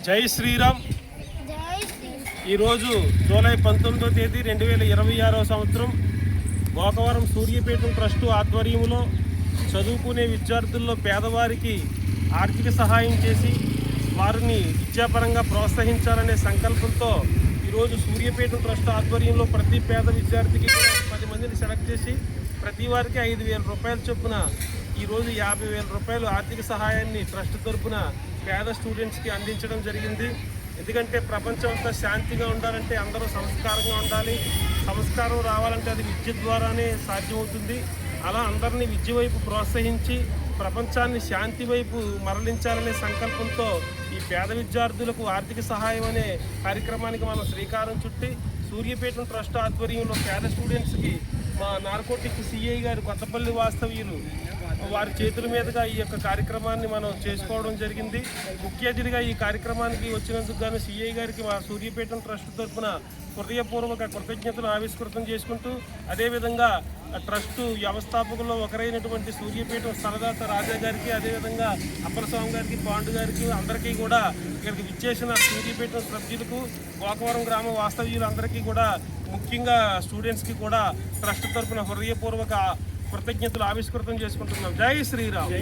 జై శ్రీరామ్. ఈరోజు జూలై 19వ తేదీ 2026 సంవత్సరం గోకవరం సూర్యాపేట ట్రస్టు ఆధ్వర్యంలో చదువుకునే విద్యార్థుల్లో పేదవారికి ఆర్థిక సహాయం చేసి వారిని విద్యాపరంగా ప్రోత్సహించాలనే సంకల్పంతో ఈరోజు సూర్యాపేట ట్రస్ట్ ఆధ్వర్యంలో ప్రతి పేద విద్యార్థికి 10 మందిని సెలెక్ట్ చేసి ప్రతి వారికి 5,000 రూపాయల చొప్పున ఈరోజు 50,000 రూపాయలు ఆర్థిక సహాయాన్ని ట్రస్ట్ తరఫున పేద స్టూడెంట్స్కి అందించడం జరిగింది. ఎందుకంటే ప్రపంచం అంతా శాంతిగా ఉండాలంటే అందరూ సంస్కారంగా ఉండాలి. సంస్కారం రావాలంటే అది విద్య ద్వారానే సాధ్యమవుతుంది. అలా అందరినీ విద్య వైపు ప్రోత్సహించి ప్రపంచాన్ని శాంతి వైపు మరలించాలనే సంకల్పంతో ఈ పేద విద్యార్థులకు ఆర్థిక సహాయం అనే కార్యక్రమానికి మనం శ్రీకారం చుట్టి సూర్యాపేట ట్రస్ట్ ఆధ్వర్యంలో పేద స్టూడెంట్స్కి మా నార్కోటిక్ సిఐ గారు కొత్తపల్లి వాస్తవ్యులు వారి చేతుల మీదుగా ఈ యొక్క కార్యక్రమాన్ని మనం చేసుకోవడం జరిగింది. ముఖ్య అతిథిగా ఈ కార్యక్రమానికి వచ్చినందుకు గాను సిఐ గారికి మా సూర్యాపేట ట్రస్ట్ తరఫున హృదయపూర్వక కృతజ్ఞతలు ఆవిష్కృతం చేసుకుంటూ అదేవిధంగా ట్రస్టు వ్యవస్థాపకుల్లో ఒకరైనటువంటి సూర్యాపేట స్థలదాత రాజా గారికి, అదేవిధంగా అప్పలస్వామి గారికి, పాండు గారికి అందరికీ కూడా ఇక్కడికి విచ్చేసిన సూర్యాపేట సభ్యులకు, గోకవరం గ్రామ వాస్తవ్యులందరికీ కూడా ముఖ్యంగా స్టూడెంట్స్కి కూడా ట్రస్ట్ తరఫున హృదయపూర్వక కృతజ్ఞతలు ఆవిష్కృతం చేసుకుంటున్నాం. జై శ్రీరామ్.